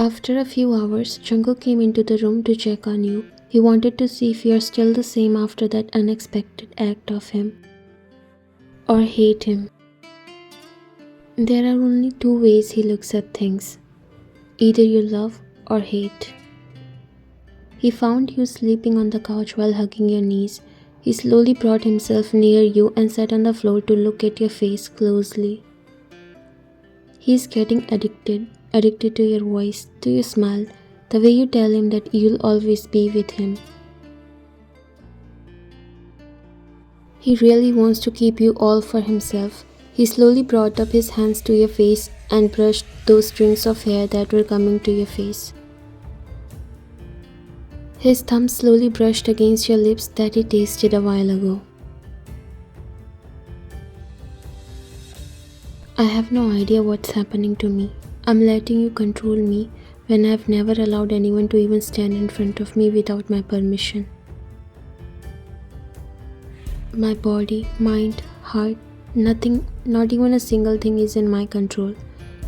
After a few hours, Jungkook came into the room to check on you. He wanted to see if you are still the same after that unexpected act of him. Or hate him. There are only two ways he looks at things. Either you love or hate. He found you sleeping on the couch while hugging your knees. He slowly brought himself near you and sat on the floor to look at your face closely. He is getting addicted to your voice, to your smile, the way you tell him that you'll always be with him. He really wants to keep you all for himself. He slowly brought up his hands to your face and brushed those strings of hair that were coming to your face. His thumb slowly brushed against your lips that he tasted a while ago. I have no idea what's happening to me. I'm letting you control me when I've never allowed anyone to even stand in front of me without my permission. My body, mind, heart, nothing, not even a single thing is in my control.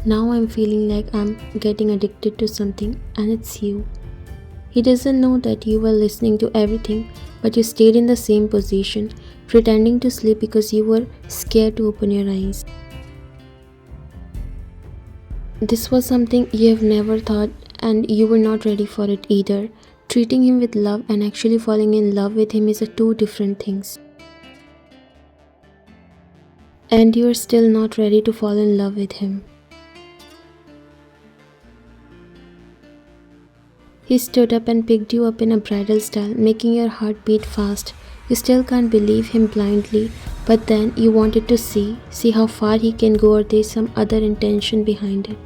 Now I'm feeling like I'm getting addicted to something, and it's you. He doesn't know that you were listening to everything, but you stayed in the same position, pretending to sleep because you were scared to open your eyes. This was something you have never thought, and you were not ready for it either. Treating him with love and actually falling in love with him is two different things. And you are still not ready to fall in love with him. He stood up and picked you up in a bridal style, making your heart beat fast. You still can't believe him blindly, but then you wanted to see how far he can go, or there's some other intention behind it.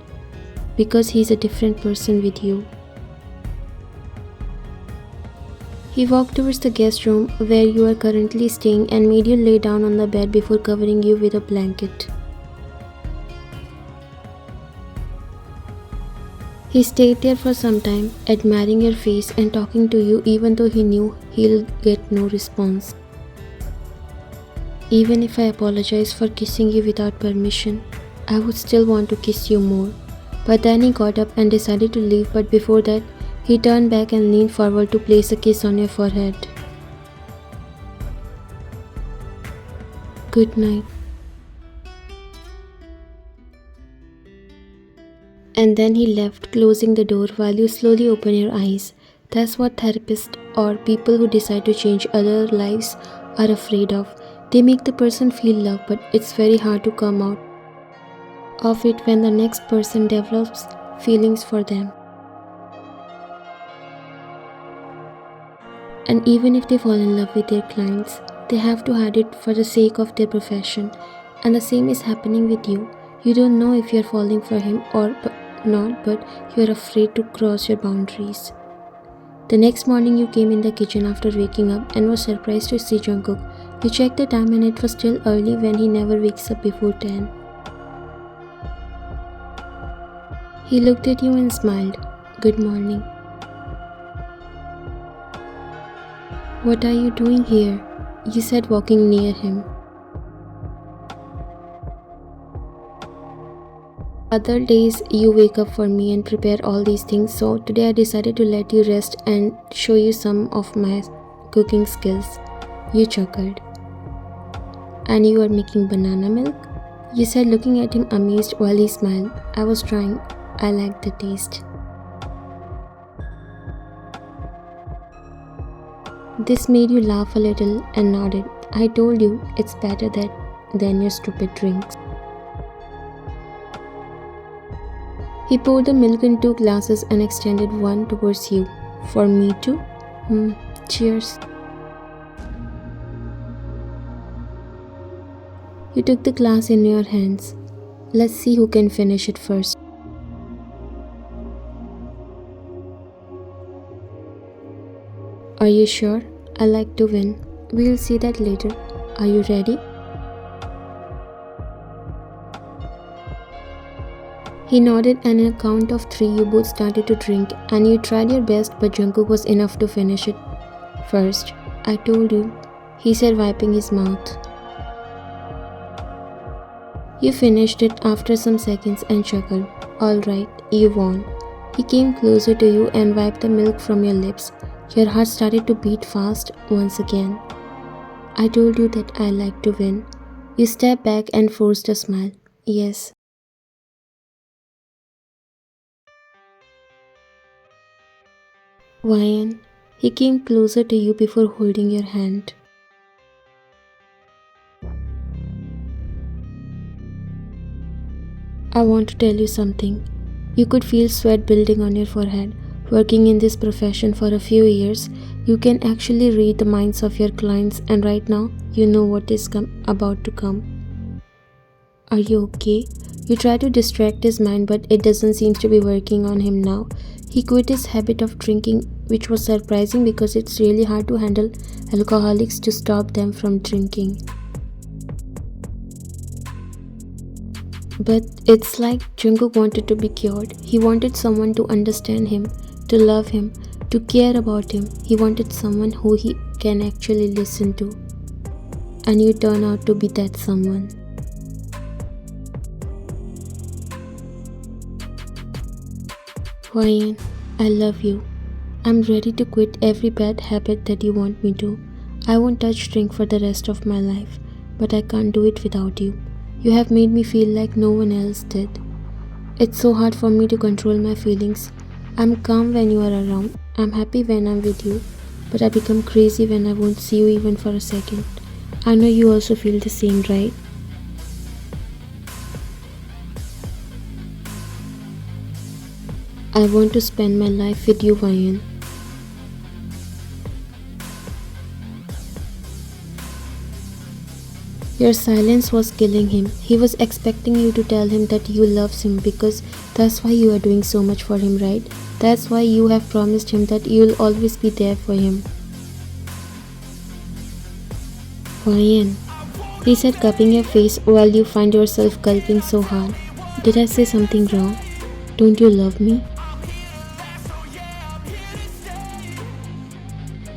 Because he's a different person with you. He walked towards the guest room where you are currently staying and made you lay down on the bed before covering you with a blanket. He stayed there for some time, admiring your face and talking to you even though he knew he'll get no response. Even if I apologize for kissing you without permission, I would still want to kiss you more. But then he got up and decided to leave, but before that, he turned back and leaned forward to place a kiss on your forehead. Good night. And then he left, closing the door while you slowly open your eyes. That's what therapists or people who decide to change other lives are afraid of. They make the person feel love, but it's very hard to come out of it when the next person develops feelings for them. And even if they fall in love with their clients, they have to hide it for the sake of their profession. And the same is happening with you. You don't know if you're falling for him or not, but you're afraid to cross your boundaries. The next morning you came in the kitchen after waking up and was surprised to see Jungkook. You checked the time and it was still early when he never wakes up before 10. He looked at you and smiled. Good morning. What are you doing here? You said, walking near him. Other days you wake up for me and prepare all these things, so today I decided to let you rest and show you some of my cooking skills. You chuckled. And you are making banana milk? You said, looking at him amazed while he smiled. I was trying. I liked the taste. This made you laugh a little and nodded. I told you it's better than your stupid drinks. He poured the milk in 2 glasses and extended one towards you. For me too? Cheers. You took the glass in your hands. Let's see who can finish it first. Are you sure? I like to win. We'll see that later. Are you ready? He nodded, and in a count of 3 you both started to drink, and you tried your best, but Jungkook was enough to finish it first. I told you, he said, wiping his mouth. You finished it after some seconds and chuckled. Alright, you won. He came closer to you and wiped the milk from your lips. Your heart started to beat fast once again. I told you that I like to win. You stepped back and forced a smile. Yes. Ryan, he came closer to you before holding your hand. I want to tell you something. You could feel sweat building on your forehead. Working in this profession for a few years, you can actually read the minds of your clients, and right now, you know what is about to come. Are you okay? You try to distract his mind, but it doesn't seem to be working on him now. He quit his habit of drinking, which was surprising because it's really hard to handle alcoholics to stop them from drinking. But it's like Jungkook wanted to be cured. He wanted someone to understand him, to love him, to care about him. He wanted someone who he can actually listen to. And you turn out to be that someone. Ryan, I love you. I'm ready to quit every bad habit that you want me to. I won't touch drink for the rest of my life, but I can't do it without you. You have made me feel like no one else did. It's so hard for me to control my feelings. I'm calm when you are around. I'm happy when I'm with you, but I become crazy when I won't see you even for a second. I know you also feel the same, right? I want to spend my life with you, Ryan. Your silence was killing him. He was expecting you to tell him that you love him because that's why you are doing so much for him, right? That's why you have promised him that you'll always be there for him. Ryan, he said, cupping your face while you find yourself gulping so hard. Did I say something wrong? Don't you love me?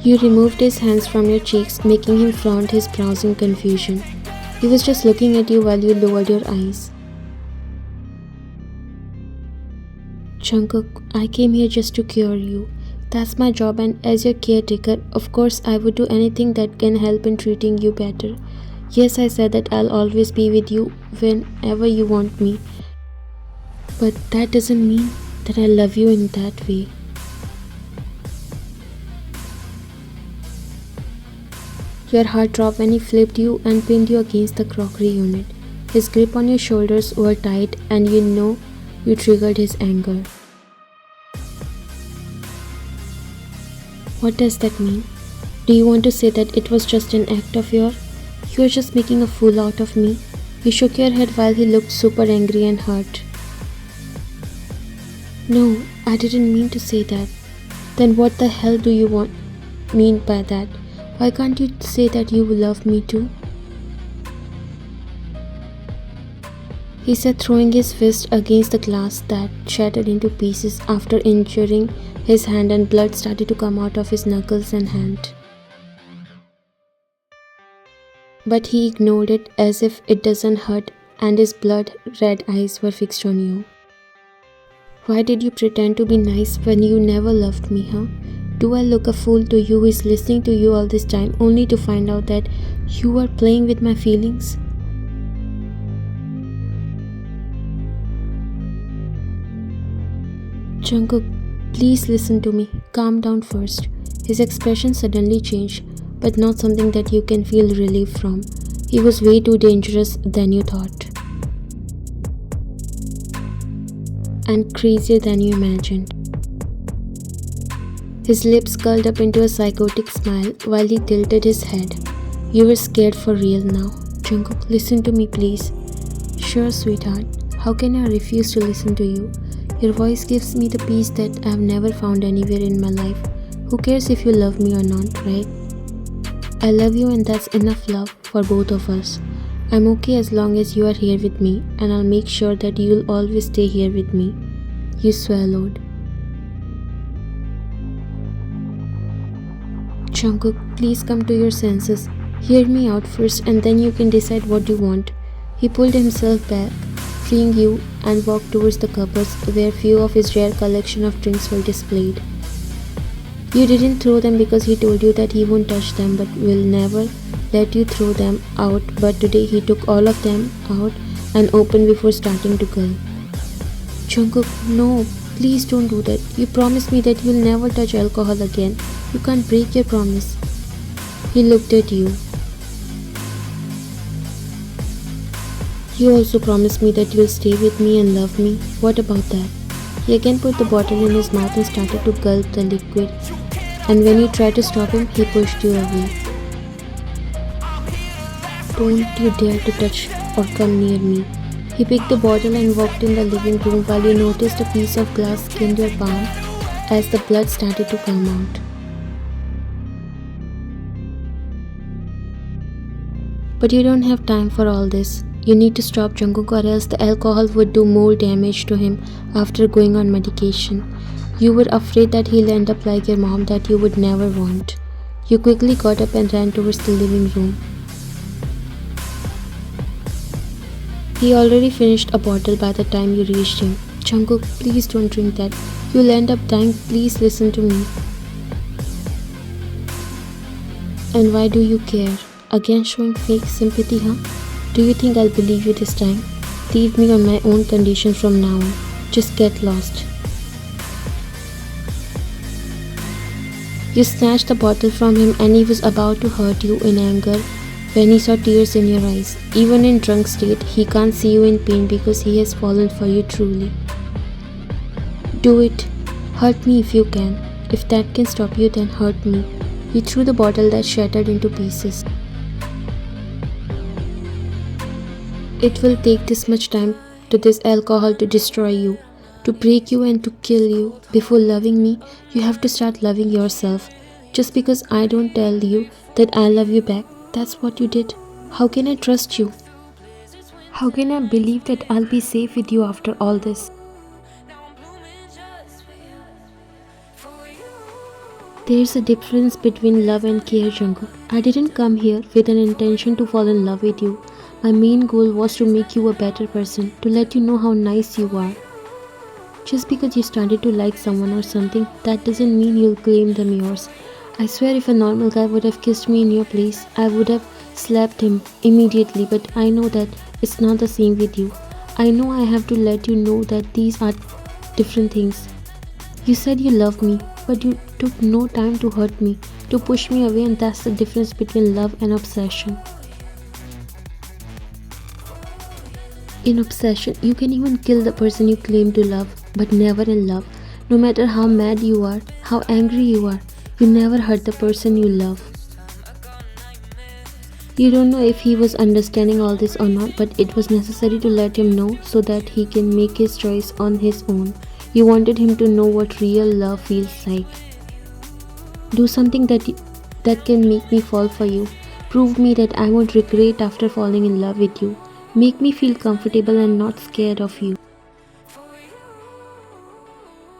You removed his hands from your cheeks, making him frown his brows in confusion. He was just looking at you while you lowered your eyes. Jungkook, I came here just to cure you. That's my job, and as your caretaker, of course I would do anything that can help in treating you better. Yes, I said that I'll always be with you whenever you want me. But that doesn't mean that I love you in that way. Your heart dropped when he flipped you and pinned you against the crockery unit. His grip on your shoulders were tight, and you know you triggered his anger. What does that mean? Do you want to say that it was just an act of yours? You are just making a fool out of me? You shook your head while he looked super angry and hurt. No, I didn't mean to say that. Then what the hell do you mean by that? Why can't you say that you love me too? He said, throwing his fist against the glass that shattered into pieces after injuring his hand, and blood started to come out of his knuckles and hand. But he ignored it as if it doesn't hurt, and his blood-red eyes were fixed on you. Why did you pretend to be nice when you never loved me, huh? Do I look a fool to you who is listening to you all this time only to find out that you are playing with my feelings? Jungkook, please listen to me. Calm down first. His expression suddenly changed, but not something that you can feel relief from. He was way too dangerous than you thought. And crazier than you imagined. His lips curled up into a psychotic smile while he tilted his head. You were scared for real now. Jungkook, listen to me please. Sure, sweetheart. How can I refuse to listen to you? Your voice gives me the peace that I've never found anywhere in my life. Who cares if you love me or not, right? I love you, and that's enough love for both of us. I'm okay as long as you are here with me, and I'll make sure that you'll always stay here with me. You swallowed. Jungkook, please come to your senses. Hear me out first and then you can decide what you want. He pulled himself back, freeing you, and walked towards the cupboards where few of his rare collection of drinks were displayed. You didn't throw them because he told you that he won't touch them but will never let you throw them out, but today he took all of them out and opened before starting to gulp. Jungkook, no, please don't do that. You promised me that you'll never touch alcohol again. You can't break your promise. He looked at you. You also promised me that you'll stay with me and love me. What about that? He again put the bottle in his mouth and started to gulp the liquid. And when you tried to stop him, he pushed you away. Don't you dare to touch or come near me. He picked the bottle and walked in the living room while you noticed a piece of glass skinned your palm as the blood started to come out. But you don't have time for all this. You need to stop Jungkook or else the alcohol would do more damage to him after going on medication. You were afraid that he'll end up like your mom that you would never want. You quickly got up and ran towards the living room. He already finished a bottle by the time you reached him. Jungkook, please don't drink that. You'll end up dying. Please listen to me. And why do you care? Again showing fake sympathy, huh? Do you think I'll believe you this time? Leave me on my own condition from now on. Just get lost. You snatched the bottle from him and he was about to hurt you in anger when he saw tears in your eyes. Even in drunk state, he can't see you in pain because he has fallen for you truly. Do it. Hurt me if you can. If that can stop you, then hurt me. He threw the bottle that shattered into pieces. It will take this much time to this alcohol to destroy you, to break you and to kill you. Before loving me, you have to start loving yourself. Just because I don't tell you that I love you back, that's what you did. How can I trust you? How can I believe that I'll be safe with you after all this? There's a difference between love and care, Jungkook. I didn't come here with an intention to fall in love with you. My main goal was to make you a better person, to let you know how nice you are. Just because you started to like someone or something, that doesn't mean you'll claim them yours. I swear if a normal guy would have kissed me in your place, I would have slapped him immediately, but I know that it's not the same with you. I know I have to let you know that these are different things. You said you love me, but you took no time to hurt me, to push me away, and that's the difference between love and obsession. In obsession, you can even kill the person you claim to love, but never in love. No matter how mad you are, how angry you are, you never hurt the person you love. You don't know if he was understanding all this or not, but it was necessary to let him know so that he can make his choice on his own. You wanted him to know what real love feels like. Do something that can make me fall for you. Prove me that I won't regret after falling in love with you. Make me feel comfortable and not scared of you.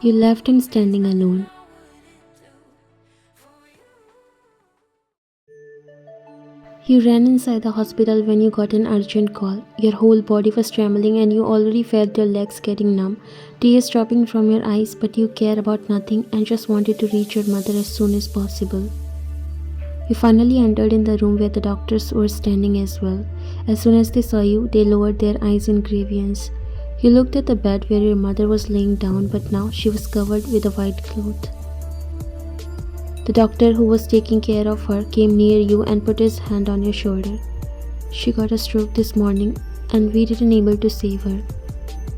You left him standing alone. You ran inside the hospital when you got an urgent call. Your whole body was trembling and you already felt your legs getting numb, tears dropping from your eyes, but you care about nothing and just wanted to reach your mother as soon as possible. You finally entered in the room where the doctors were standing as well. As soon as they saw you, they lowered their eyes in grievance. You looked at the bed where your mother was laying down, but now she was covered with a white cloth. The doctor who was taking care of her came near you and put his hand on your shoulder. She got a stroke this morning and we didn't able to save her.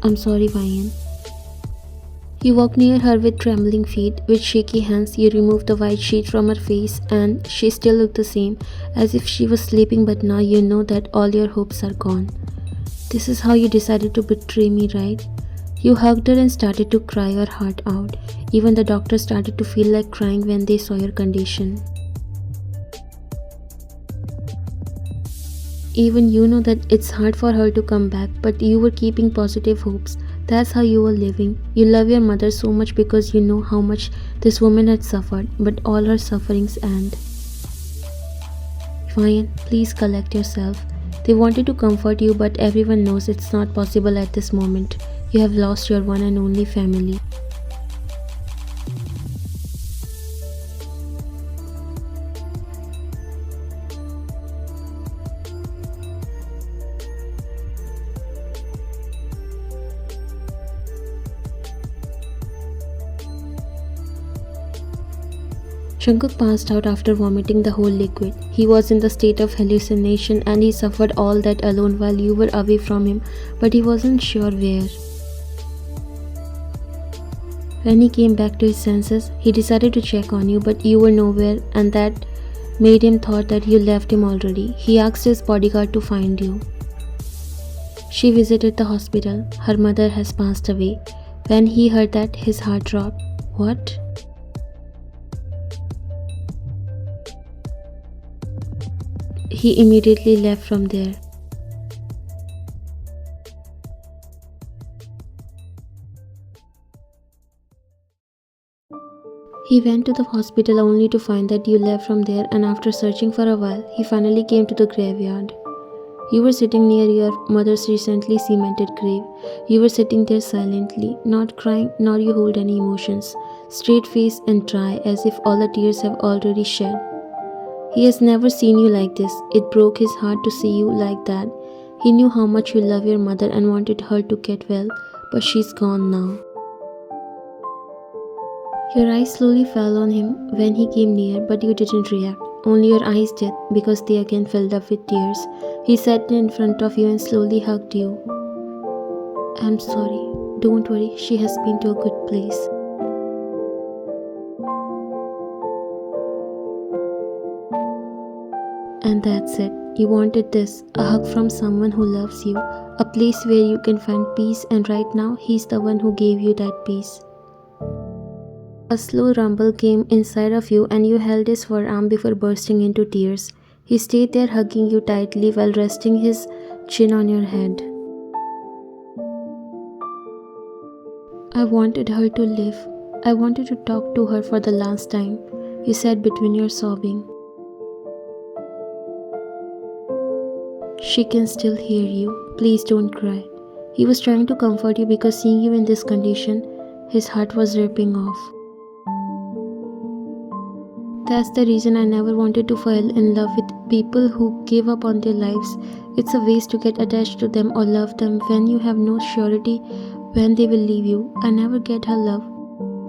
I'm sorry, Vian. You walked near her with trembling feet. With shaky hands, you removed the white sheet from her face and she still looked the same, as if she was sleeping, but now you know that all your hopes are gone. This is how you decided to betray me, right? You hugged her and started to cry your heart out. Even the doctor started to feel like crying when they saw your condition. Even you know that it's hard for her to come back, but you were keeping positive hopes. That's how you were living. You love your mother so much because you know how much this woman had suffered, but all her sufferings end. Fine, please collect yourself. They wanted to comfort you, but everyone knows it's not possible at this moment. You have lost your one and only family. Jungkook passed out after vomiting the whole liquid. He was in the state of hallucination and he suffered all that alone while you were away from him, but he wasn't sure where. When he came back to his senses, he decided to check on you, but you were nowhere, and that made him thought that you left him already. He asked his bodyguard to find you. She visited the hospital. Her mother has passed away. When he heard that, his heart dropped. What? He immediately left from there. He went to the hospital only to find that you left from there, and after searching for a while, he finally came to the graveyard. You were sitting near your mother's recently cemented grave. You were sitting there silently, not crying nor you hold any emotions, straight face and dry as if all the tears have already shed. He has never seen you like this. It broke his heart to see you like that. He knew how much you love your mother and wanted her to get well, but she's gone now. Your eyes slowly fell on him when he came near, but you didn't react. Only your eyes did, because they again filled up with tears. He sat in front of you and slowly hugged you. I'm sorry. Don't worry, she has been to a good place. And that's it. You wanted this, a hug from someone who loves you, a place where you can find peace, and right now he's the one who gave you that peace. A slow rumble came inside of you and you held his forearm before bursting into tears. He stayed there hugging you tightly while resting his chin on your head. I wanted her to live. I wanted to talk to her for the last time, you said between your sobbing. She can still hear you. Please don't cry. He was trying to comfort you because seeing you in this condition, his heart was ripping off. That's the reason I never wanted to fall in love with people who give up on their lives. It's a waste to get attached to them or love them when you have no surety when they will leave you. I never get her love.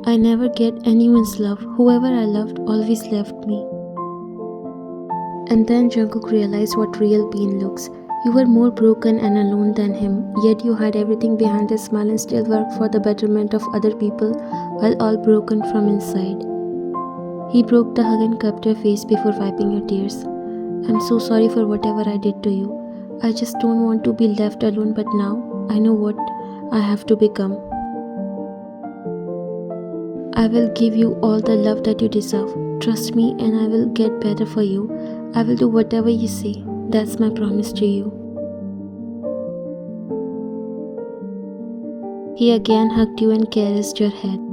I never get anyone's love. Whoever I loved always left me. And then Jungkook realized what real pain looks. You were more broken and alone than him, yet you hid everything behind a smile and still worked for the betterment of other people while all broken from inside. He broke the hug and cupped your face before wiping your tears. I'm so sorry for whatever I did to you. I just don't want to be left alone, but now I know what I have to become. I will give you all the love that you deserve. Trust me and I will get better for you. I will do whatever you say. That's my promise to you. He again hugged you and caressed your head.